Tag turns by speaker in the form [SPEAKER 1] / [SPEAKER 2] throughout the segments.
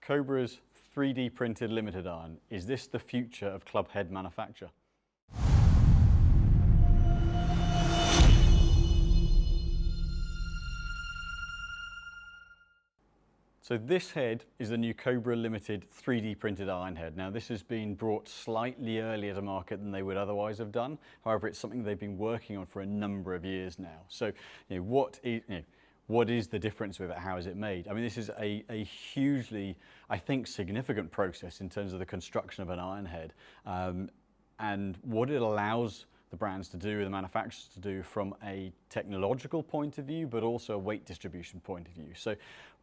[SPEAKER 1] Cobra's 3D printed limited iron, is this the future of club head manufacture? So this head is the new Cobra Limited 3D printed iron head. Now this has been brought slightly earlier to market than they would otherwise have done. However, it's something they've been working on for a number of years now. So what is the difference with it? How is it made? I mean, this is a hugely, I think, significant process in terms of the construction of an iron head, and what it allows the brands to do, the manufacturers to do from a technological point of view, but also a weight distribution point of view. So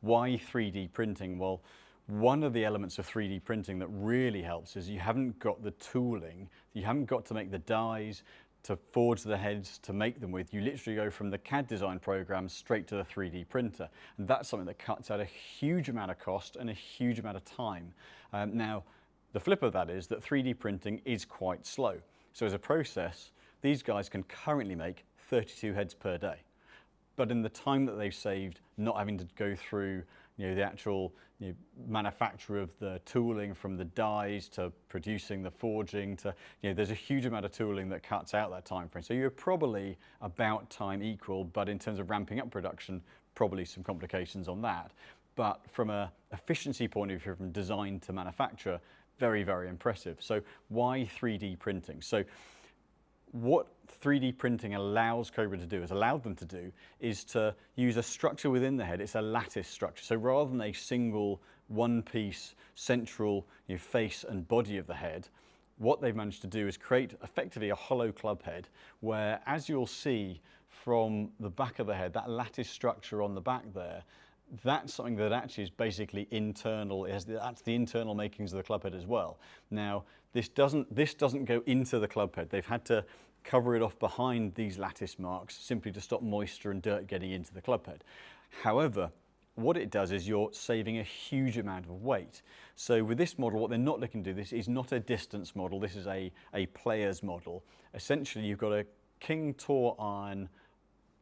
[SPEAKER 1] why 3D printing? Well, one of the elements of 3D printing that really helps is you haven't got the tooling, you haven't got to make the dies, to forge the heads, to make them with. You literally go from the CAD design program straight to the 3D printer. And that's something that cuts out a huge amount of cost and a huge amount of time. Now, the flip of that is that 3D printing is quite slow. So as a process, these guys can currently make 32 heads per day. But in the time that they've saved, not having to go through the actual manufacture of the tooling, from the dies to producing the forging to, there's a huge amount of tooling that cuts out that time frame. So you're probably about time equal, but in terms of ramping up production, probably some complications on that. But from an efficiency point of view, from design to manufacture, very, very impressive. So why 3D printing? So what 3D printing allows Cobra to do, has allowed them to do, is to use a structure within the head. It's a lattice structure. So rather than a single one-piece central face and body of the head, what they've managed to do is create effectively a hollow club head, where, as you'll see from the back of the head, that lattice structure on the back there, that's something that actually is basically internal. That's the internal makings of the club head as well. Now, this doesn't go into the club head. They've had to cover it off behind these lattice marks simply to stop moisture and dirt getting into the club head. However, what it does is you're saving a huge amount of weight. So with this model, what they're not looking to do, this is not a distance model. This is a player's model. Essentially, you've got a King Tour iron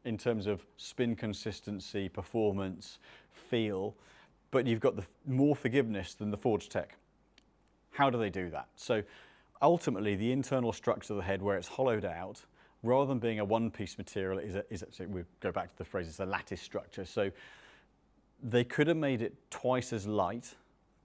[SPEAKER 1] in terms of spin consistency, performance, feel, but you've got more forgiveness than the Forge Tech. How do they do that? So ultimately, the internal structure of the head, where it's hollowed out, rather than being a one-piece material, we go back to the phrase, it's a lattice structure. So they could have made it twice as light,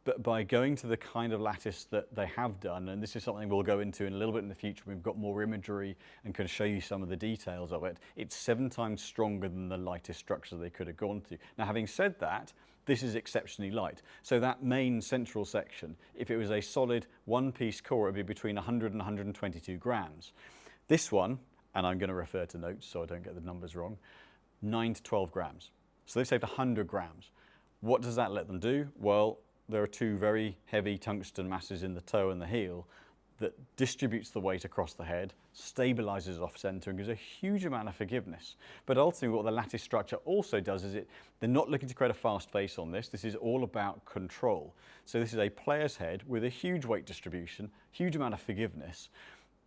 [SPEAKER 1] but by going to the kind of lattice that they have done, and this is something we'll go into in a little bit in the future, we've got more imagery and can show you some of the details of it, it's 7 times stronger than the lightest structure they could have gone to. Now, having said that, this is exceptionally light. So that main central section, if it was a solid one-piece core, it would be between 100 and 122 grams. This one, and I'm going to refer to notes so I don't get the numbers wrong, 9 to 12 grams. So they've saved 100 grams. What does that let them do? Well, there are 2 very heavy tungsten masses in the toe and the heel that distributes the weight across the head, stabilizes off center, and gives a huge amount of forgiveness. But ultimately, what the lattice structure also does is they're not looking to create a fast face on this. This is all about control. So this is a player's head with a huge weight distribution, huge amount of forgiveness,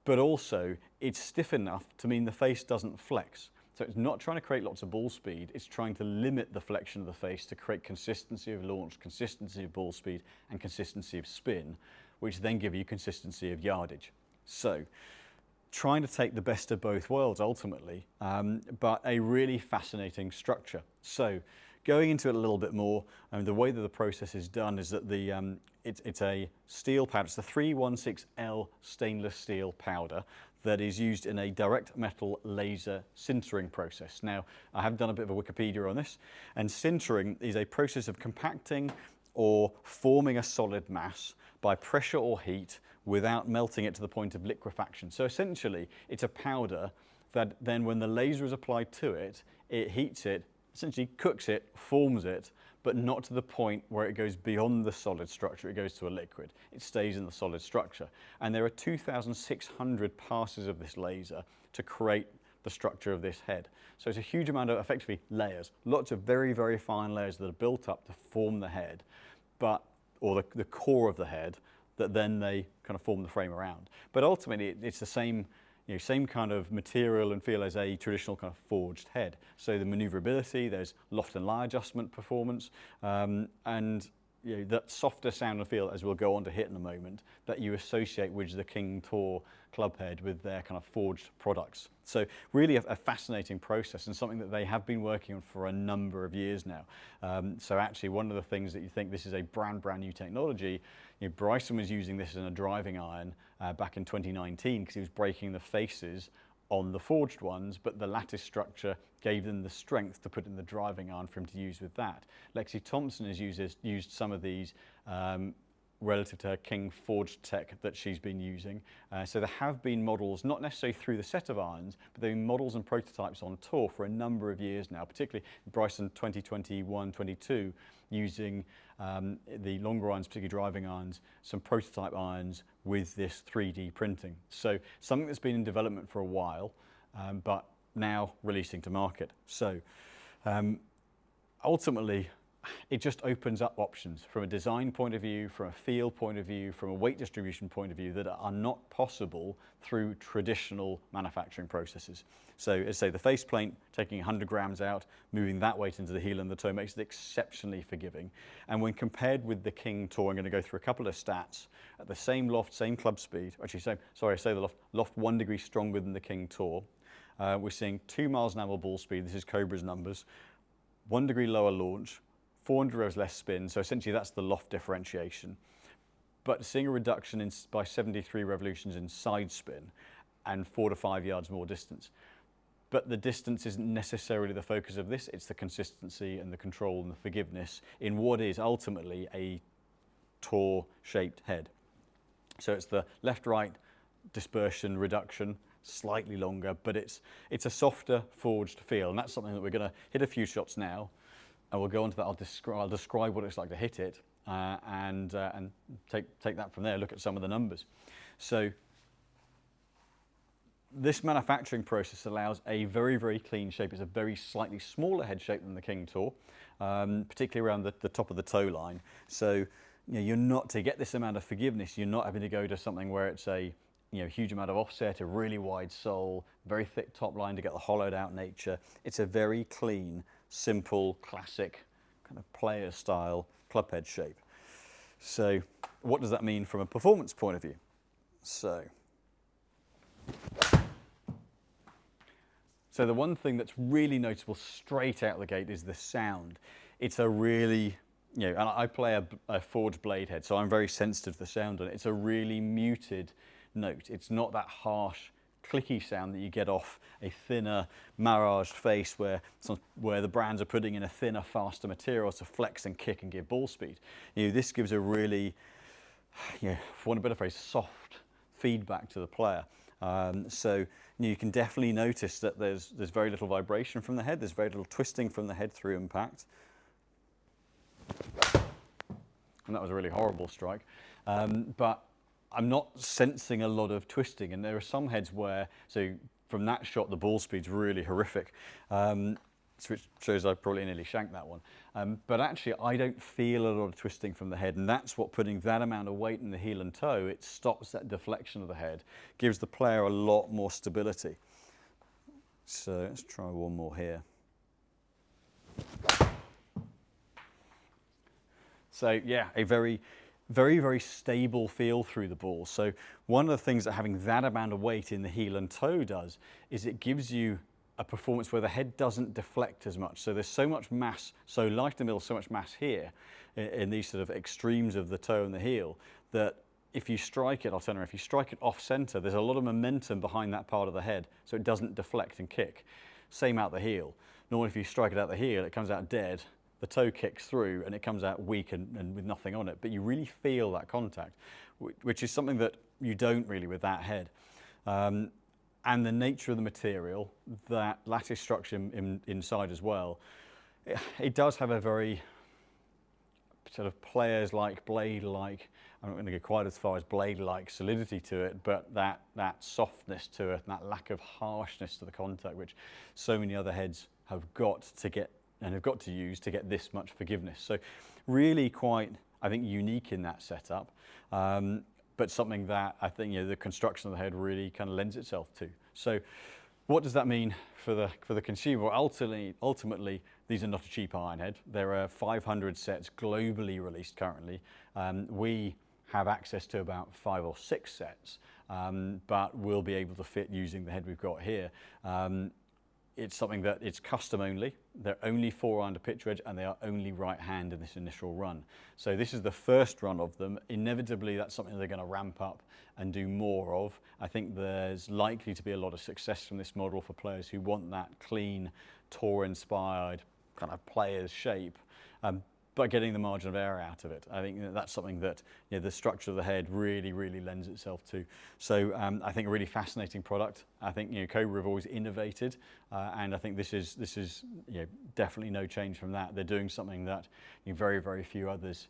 [SPEAKER 1] but also it's stiff enough to mean the face doesn't flex. So it's not trying to create lots of ball speed, it's trying to limit the flexion of the face to create consistency of launch, consistency of ball speed, and consistency of spin, which then give you consistency of yardage. So trying to take the best of both worlds ultimately, but a really fascinating structure. So going into it a little bit more, the way that the process is done is that it's a steel powder. It's the 316L stainless steel powder that is used in a direct metal laser sintering process. Now, I have done a bit of a Wikipedia on this, and sintering is a process of compacting or forming a solid mass by pressure or heat without melting it to the point of liquefaction. So essentially, it's a powder that then when the laser is applied to it, it heats it, essentially cooks it, forms it, but not to the point where it goes beyond the solid structure, it goes to a liquid. It stays in the solid structure. And there are 2,600 passes of this laser to create the structure of this head. So it's a huge amount of, effectively, layers. Lots of very, very fine layers that are built up to form the head, or the core of the head, that then they kind of form the frame around. But ultimately, it's the same kind of material and feel as a traditional kind of forged head. So the maneuverability, there's loft and lie adjustment performance, and that softer sound and feel, as we'll go on to hit in a moment, that you associate with the King Tour club head with their kind of forged products. So really a fascinating process, and something that they have been working on for a number of years now. So actually one of the things that you think this is a brand new technology, Bryson was using this in a driving iron back in 2019 because he was breaking the faces on the forged ones, but the lattice structure gave them the strength to put in the driving iron for him to use with that. Lexi Thompson has used some of these relative to her King forged tech that she's been using. So there have been models, not necessarily through the set of irons, but there have been models and prototypes on tour for a number of years now, particularly Bryson 2021-22, using the longer irons, particularly driving irons, some prototype irons with this 3D printing. So something that's been in development for a while, but now releasing to market. So ultimately, it just opens up options from a design point of view, from a feel point of view, from a weight distribution point of view that are not possible through traditional manufacturing processes. So as I say, the faceplate, taking 100 grams out, moving that weight into the heel and the toe makes it exceptionally forgiving. And when compared with the King Tour, I'm going to go through a couple of stats. At the same loft, same club speed, actually, I say the loft 1 degree stronger than the King Tour. We're seeing 2 miles an hour ball speed, this is Cobra's numbers, 1 degree lower launch, 400 revs less spin, so essentially that's the loft differentiation. But seeing a reduction by 73 revolutions in side spin and 4 to 5 yards more distance. But the distance isn't necessarily the focus of this, it's the consistency and the control and the forgiveness in what is ultimately a tour-shaped head. So it's the left-right dispersion reduction, slightly longer, but it's a softer forged feel, and that's something that we're going to hit a few shots now. And we'll go on to that. I'll describe what it's like to hit it and take that from there, look at some of the numbers. So this manufacturing process allows a very, very clean shape. It's a very slightly smaller head shape than the King Tour, particularly around the top of the toe line. So you're not, to get this amount of forgiveness, you're not having to go to something where it's a huge amount of offset, a really wide sole, very thick top line to get the hollowed out nature. It's a very clean, simple, classic kind of player style club head shape. So what does that mean from a performance point of view? So the one thing that's really noticeable straight out the gate is the sound. It's a really, and I play a forged blade head, so I'm very sensitive to the sound on it. It's a really muted note. It's not that harsh, clicky sound that you get off a thinner, maraged face where the brands are putting in a thinner, faster material to flex and kick and give ball speed. This gives a really, for want of a better phrase, soft feedback to the player. So you can definitely notice that there's very little vibration from the head, there's very little twisting from the head through impact. And that was a really horrible strike. But I'm not sensing a lot of twisting, and there are some heads where, so from that shot, the ball speed's really horrific, which shows I probably nearly shanked that one. But actually, I don't feel a lot of twisting from the head, and that's what putting that amount of weight in the heel and toe, it stops that deflection of the head, gives the player a lot more stability. So let's try one more here. So yeah, a very, very stable feel through the ball. So one of the things that having that amount of weight in the heel and toe does is it gives you a performance where the head doesn't deflect as much. So there's so much mass, so light in the middle, so much mass here in these sort of extremes of the toe and the heel, that if you strike it, I'll turn around, if you strike it off center, there's a lot of momentum behind that part of the head, so it doesn't deflect and kick. Same out the heel. Normally if you strike it out the heel, it comes out dead, the toe kicks through and it comes out weak and with nothing on it, but you really feel that contact, which is something that you don't really with that head. And the nature of the material, that lattice structure inside as well, it does have a very sort of players-like, blade-like, I'm not going to go quite as far as blade-like solidity to it, but that softness to it, and that lack of harshness to the contact, which so many other heads have got to get and have got to use to get this much forgiveness. So really quite, I think, unique in that setup, but something that I think the construction of the head really kind of lends itself to. So what does that mean for the consumer? Well, ultimately, these are not a cheap iron head. There are 500 sets globally released currently. We have access to about 5 or 6 sets, but we'll be able to fit using the head we've got here. It's something that it's custom only. They're only 4 iron to pitch wedge, and they are only right hand in this initial run. So this is the first run of them. Inevitably, that's something they're going to ramp up and do more of. I think there's likely to be a lot of success from this model for players who want that clean, tour-inspired kind of player's shape, but getting the margin of error out of it. I think that's something that, you know, the structure of the head really, really lends itself to. So I think a really fascinating product. I think, you know, Cobra have always innovated, and I think this is you know, definitely no change from that. They're doing something that, you know, very, very few others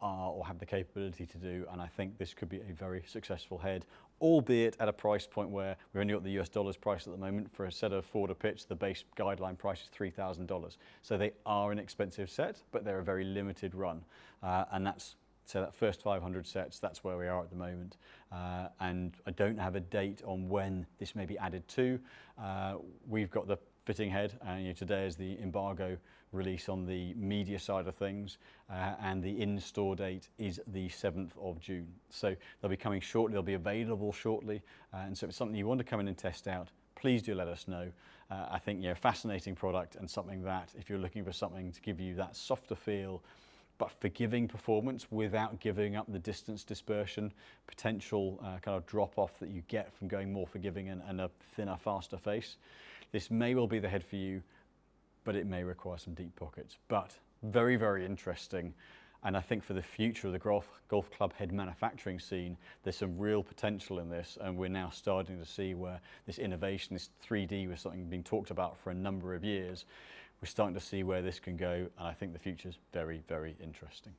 [SPEAKER 1] are or have the capability to do, and I think this could be a very successful head, albeit at a price point where we've only got the US dollars price at the moment. For a set of 4 to pitch, the base guideline price is $3,000. So they are an expensive set, but they're a very limited run, and so that first 500 sets, that's where we are at the moment. And I don't have a date on when this may be added to. We've got the fitting head, and you know, today is the embargo release on the media side of things, and the in-store date is the 7th of June. So they'll be coming shortly, they'll be available shortly, and so if it's something you want to come in and test out, please do let us know. I think, you know, fascinating product, and something that if you're looking for something to give you that softer feel but forgiving performance without giving up the distance dispersion, potential kind of drop off that you get from going more forgiving and a thinner, faster face, this may well be the head for you, but it may require some deep pockets. But very, very interesting. And I think for the future of the golf club head manufacturing scene, there's some real potential in this, and we're now starting to see where this innovation, this 3D was something being talked about for a number of years. We're starting to see where this can go, and I think the future is very, very interesting.